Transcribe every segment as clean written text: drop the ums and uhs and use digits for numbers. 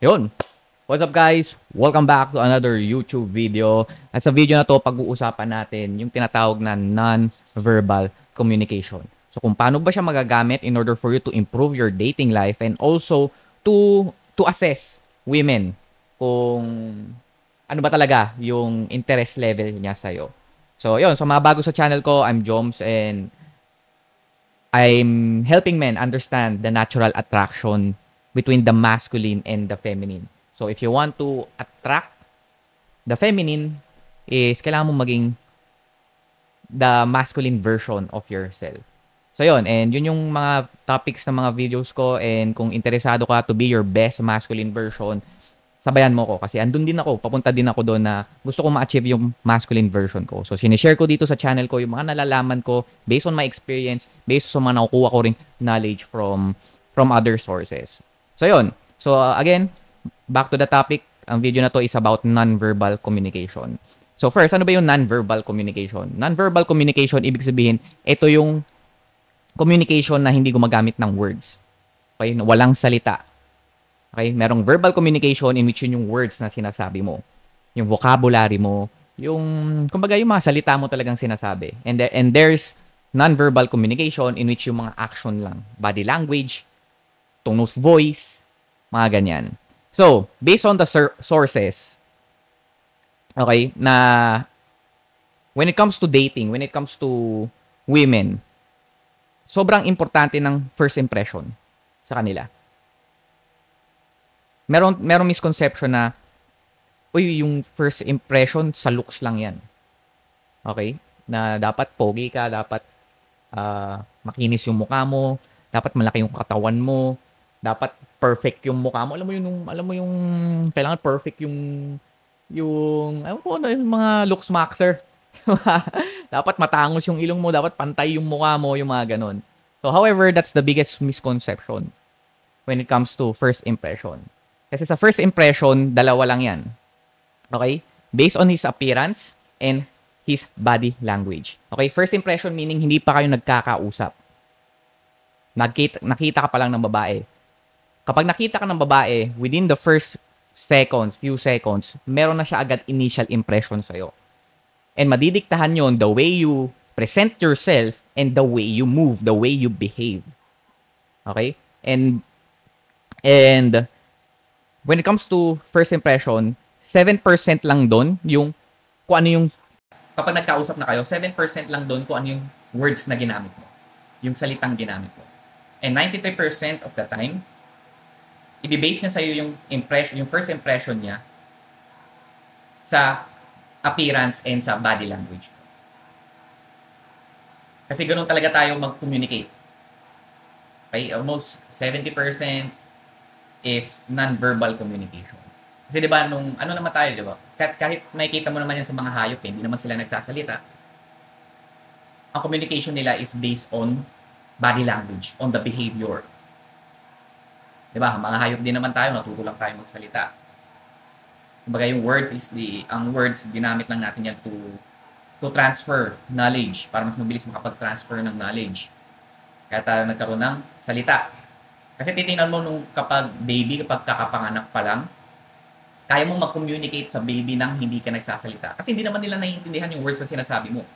Yun. What's up guys? Welcome back to another YouTube video. At sa video na to, pag-uusapan natin yung tinatawag na non-verbal communication. So kung paano ba siya magagamit in order for you to improve your dating life and also to assess women kung ano ba talaga yung interest level niya sa'yo. So yun, so mga bago sa channel ko, I'm Joms and I'm helping men understand the natural attraction between the masculine and the feminine. So if you want to attract the feminine, is kailangan mo maging the masculine version of yourself. So yun, and yun yung mga topics ng mga videos ko, and kung interesado ka to be your best masculine version, sabayan mo ko kasi andun din ako, papunta din ako doon na gusto ko ma-achieve yung masculine version ko. So sinishare ko dito sa channel ko yung mga nalalaman ko based on my experience, based sa mga nakukuha ko ring knowledge from other sources. So yun. So again, back to the topic. Ang video na to is about non-verbal communication. So first, ano ba yung non-verbal communication? Non-verbal communication, ibig sabihin, ito yung communication na hindi gumagamit ng words. Okay? Walang salita. Okay? Merong verbal communication in which yun yung words na sinasabi mo. Yung vocabulary mo. Yung, kumbaga, yung mga salita mo talagang sinasabi. And there's non-verbal communication in which yung mga action lang. Body language, tone of voice, mga ganyan. So, based on the sources, okay, na when it comes to dating, when it comes to women, sobrang importante ng first impression sa kanila. Merong misconception na, uy, yung first impression sa looks lang yan. Okay? Na dapat pogi ka, dapat makinis yung mukha mo, dapat malaki yung katawan mo, dapat perfect yung mukha mo. Alam mo yung kailangan perfect yung ano, yung mga looks maxer. Dapat matangos yung ilong mo, dapat pantay yung mukha mo, yung mga ganun. So, however, that's the biggest misconception when it comes to first impression. Kasi sa first impression, dalawa lang yan. Okay? Based on his appearance and his body language. Okay? First impression meaning hindi pa kayo nagkakausap. Nakita ka pa lang ng babae. Kapag nakita ka ng babae, within the first seconds, few seconds, meron na siya agad initial impression sa'yo. And madidiktahan yon the way you present yourself and the way you move, the way you behave. Okay? And when it comes to first impression, 7% lang doon yung kung ano yung kapag nagkausap na kayo, 7% lang doon kung ano yung words na ginamit mo. Yung salitang ginamit mo. And 93% of the time, i-base niya sa'yo yung impression, yung first impression niya sa appearance and sa body language. Kasi ganoon talaga tayo mag-communicate. Okay? Almost 70% is non-verbal communication. Kasi 'di ba nung ano naman tayo, 'di ba? Kahit nakikita mo naman yan sa mga hayop, hindi naman sila nagsasalita. Ang communication nila is based on body language, on the behavior. 'Di ba? Mga hayop din naman tayo, natuto lang tayo magsalita. Kumbaga yung words is ang words ginamit lang natin yan to transfer knowledge para mas mabilis makapag-transfer ng knowledge. Kaya tayo nagkaroon ng salita. Kasi titingnan mo nung kapag kakapanganak pa lang, kaya mong mag-communicate sa baby nang hindi ka nagsasalita. Kasi hindi naman nila naiintindihan yung words na sinasabi mo.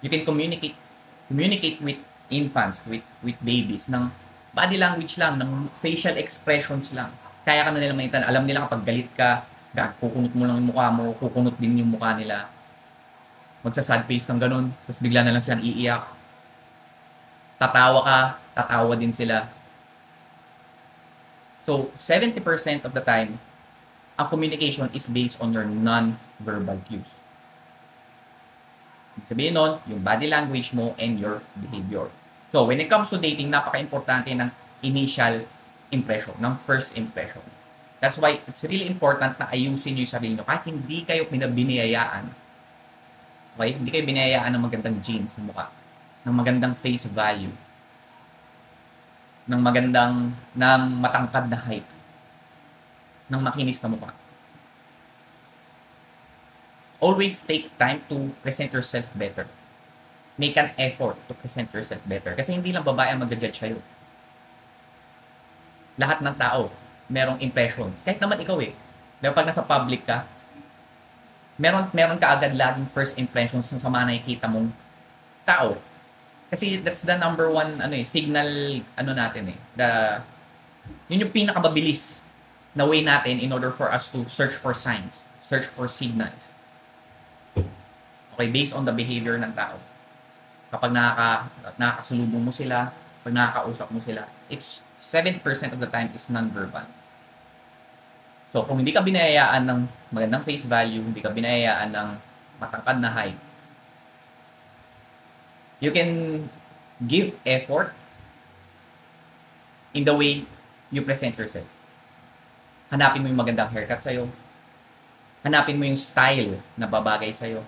You can communicate with infants, with babies, ng body language lang, ng facial expressions lang. Kaya ka na nila maintindihan. Alam nila kapag galit ka, kukunot mo lang yung mukha mo, kukunot din yung mukha nila. Magsasad face ng ganun, tapos bigla na lang silang iiyak. Tatawa ka, tatawa din sila. So, 70% of the time, ang communication is based on your non-verbal cues. Ibig sabihin nun, yung body language mo and your behavior. So, when it comes to dating, napaka-importante ng initial impression, ng first impression. That's why it's really important na ayusin nyo yung sarili nyo. Kahit hindi kayo binayayaan. Okay? Hindi kayo binayayaan ng magandang genes sa mukha. Ng magandang face value. Ng matangkad na height. Ng makinis na mukha. Always take time to present yourself better. Make an effort to present yourself better. Kasi hindi lang babae ang mag-judge sa'yo. Lahat ng tao. merong impression. Kahit naman ikaw eh. Diba pag nasa public ka, meron ka agad laging first impressions sa mga nakikita mong tao. Kasi that's the number one signal natin eh. Yun yung pinakamabilis na way natin in order for us to search for signs, search for signals. Okay, based on the behavior ng tao. Kapag nakakasalubong mo sila, pag nakakausap mo sila, it's 7% of the time is non-verbal. So, kung hindi ka binayayaan ng magandang face value, hindi ka binayayaan ng matangkad na height, you can give effort in the way you present yourself. Hanapin mo yung magandang haircut sa'yo. Hanapin mo yung style na babagay sa'yo.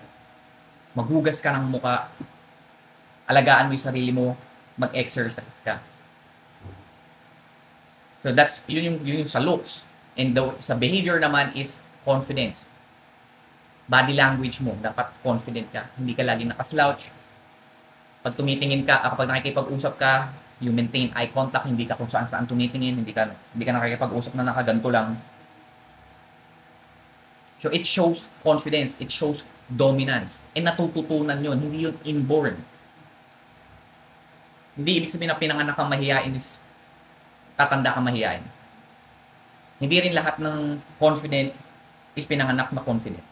Maghugas ka ng muka. Alagaan mo yung sarili mo. Mag-exercise ka. So that's yun yung sa looks. And sa behavior naman is confidence. Body language mo, dapat confident ka. Hindi ka laging nakaslouch. Pag tumitingin ka, kapag nakikipag-usap ka, you maintain eye contact, hindi ka kung saan tumitingin, hindi ka nakikipag-usap na nakaganto lang. So it shows confidence, it shows dominance. And natututunan yun, hindi yun inborn. Hindi ibig sabihin na pinanganak kang mahihain is tatanda kang mahihain. Hindi rin lahat ng confident is pinanganak na confident.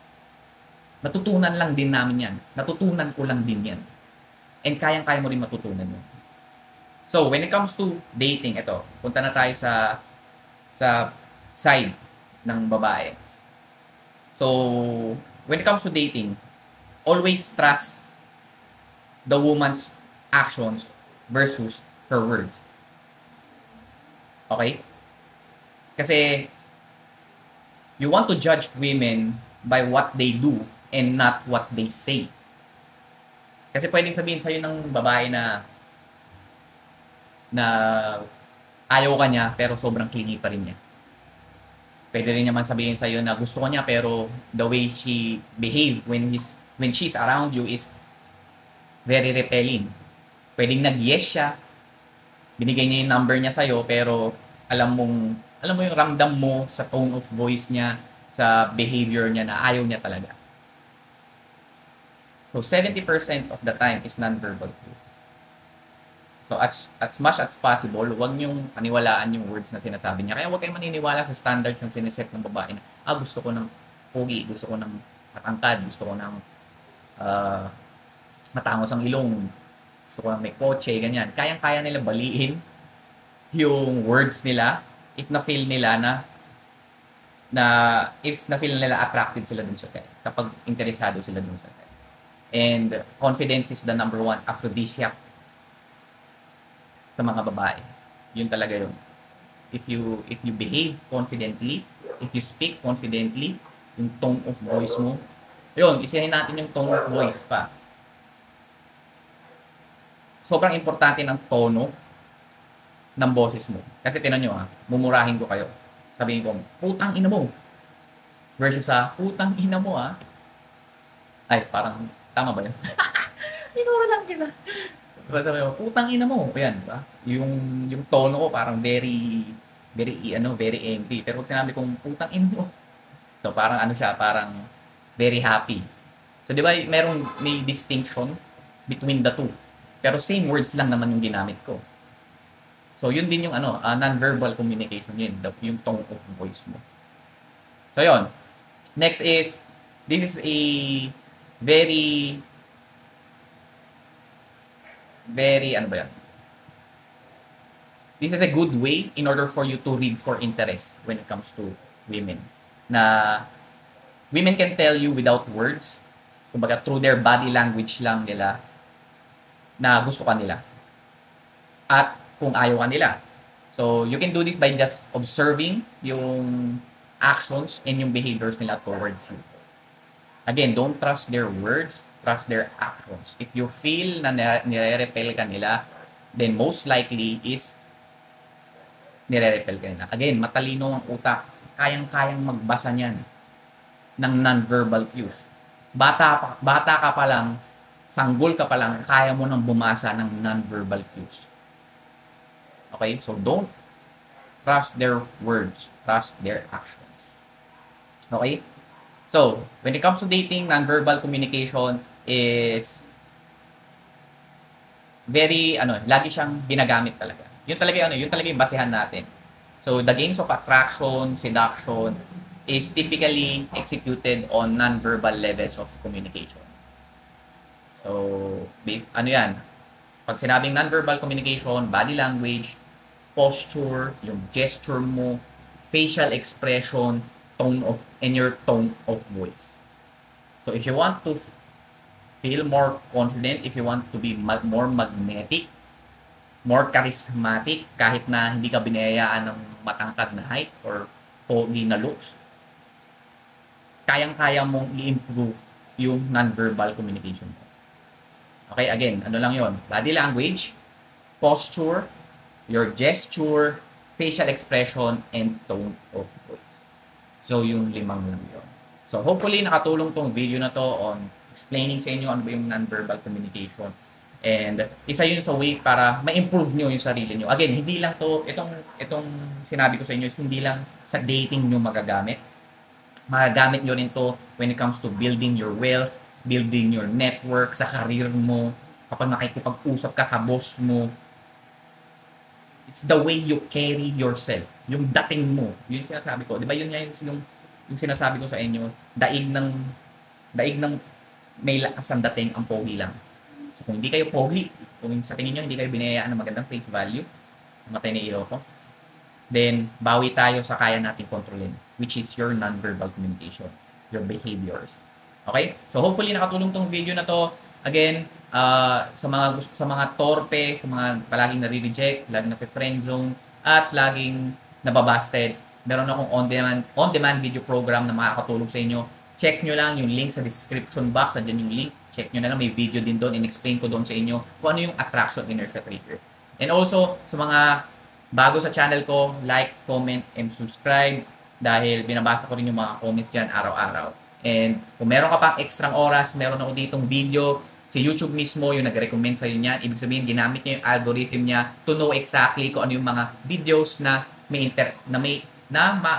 Natutunan lang din namin yan. Natutunan ko lang din yan. And kayang-kaya mo rin matutunan yun. So, when it comes to dating, ito, punta na tayo sa side ng babae. So, when it comes to dating, always trust the woman's actions versus her words. Okay? Kasi, you want to judge women by what they do and not what they say. Kasi pwedeng sabihin sa'yo ng babae na ayaw ka niya pero sobrang clingy pa rin niya. Pwede rin naman sabihin sa'yo na gusto ko niya pero the way she behave when she's around you is very repelling. Pwedeng nag-yes siya, binigay niya yung number niya sa'yo pero alam mo yung ramdam mo sa tone of voice niya, sa behavior niya na ayaw niya talaga. So 70% of the time is non-verbal cues. So as much as possible, huwag niyong paniwalaan yung words na sinasabi niya. Kaya huwag kayong maniniwala sa standards na siniset ng babae na, gusto ko ng pogi, gusto ko ng matangkad, gusto ko ng matangos ang ilong, gusto ko ng may kotse, ganyan. Kayang-kaya nila baliin yung words nila if na-feel nila na-feel nila attracted sila dun sa guy. Kapag interesado sila dun sa guy. And confidence is the number one aphrodisiac sa mga babae. Yun talaga yun. If you behave confidently, if you speak confidently, yung tone of voice mo, yun, isahin natin yung tone of voice pa. Sobrang importante ng tono ng boses mo. Kasi tinan nyo mumurahin ko kayo. Sabihin ko, putang ina mo. Versus putang ina mo Ay, parang, tama ba yun? Minura lang kita. Sabi ko, putang ina mo. Ayan, diba? Yung tono ko parang very angry. Pero kung sinabi kong putang ina mo, so parang parang very happy. So di ba may distinction between the two. Pero same words lang naman yung ginamit ko. So yun din yung non-verbal communication yun, yung tone of voice mo. So yun. Next is, this is a very this is a good way in order for you to read for interest when it comes to women. Na women can tell you without words, kumbaga through their body language lang nila, na gusto ka nila. At kung ayaw ka nila. So, you can do this by just observing yung actions and yung behaviors nila towards you. Again, don't trust their words, trust their actions. If you feel na nire-repel ka nila, then most likely is nire-repel ka nila. Again, matalino ang utak. Kayang-kayang magbasa niyan ng non-verbal cues. Bata ka pa lang, sanggol ka pa lang, kaya mo nang bumasa ng non-verbal cues. Okay? So, don't trust their words, trust their actions. Okay? So, when it comes to dating, nonverbal communication is very, lagi siyang ginagamit talaga. Yun talaga yung basehan natin. So, the games of attraction, seduction, is typically executed on nonverbal levels of communication. So, ano yan? Pag sinabing nonverbal communication, body language, posture, yung gesture mo, facial expression, and your tone of voice. So, if you want to feel more confident, if you want to be more magnetic, more charismatic, kahit na hindi ka binayaan ng matangkad na height or pogi na looks, kayang-kaya mong i-improve yung nonverbal communication mo. Okay, again, ano lang yon? Body language, posture, your gesture, facial expression, and tone of voice. So, yung 5 lang yun. So, hopefully, nakatulong tong video na to on explaining sa inyo ano ba yung nonverbal communication. And isa yun sa way para ma-improve nyo yung sarili nyo. Again, hindi lang to, itong sinabi ko sa inyo is hindi lang sa dating nyo magagamit. Magagamit nyo rin to when it comes to building your wealth, building your network, sa career mo, kapag makikipag-usap ka sa boss mo. It's the way you carry yourself. Yung dating mo. Yun yung sinasabi ko. Di ba yun yung sinasabi ko sa inyo, daig ng may lakas ang dating ang pogi lang. So, kung hindi kayo pogi, kung sa tingin nyo hindi kayo binayaan ng magandang face value, matay na ilaw ko, then bawi tayo sa kaya natin kontrolin, which is your nonverbal communication, your behaviors. Okay? So hopefully nakatulong tong video na to. Again, sa mga torpe, sa mga palaging nare-reject, laging na-friend zone, at laging nababasted, meron akong on-demand video program na makakatulong sa inyo. Check nyo lang yung link sa description box. Andyan yung link. Check nyo na lang. May video din doon. In-explain ko doon sa inyo kung ano yung attraction inertia trigger. And also, sa mga bago sa channel ko, like, comment, and subscribe dahil binabasa ko rin yung mga comments dyan araw-araw. And kung meron ka pang extra oras, meron ako ditong video. Si YouTube mismo yung nag-recommend sa'yo niyan. Ibig sabihin, ginamit niya yung algorithm niya to know exactly kung ano yung mga videos na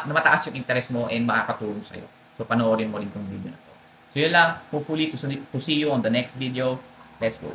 mataas yung interest mo and makakatulong sa'yo. So, panoorin mo rin itong video na to. So, yun lang. Hopefully, to see you on the next video. Let's go.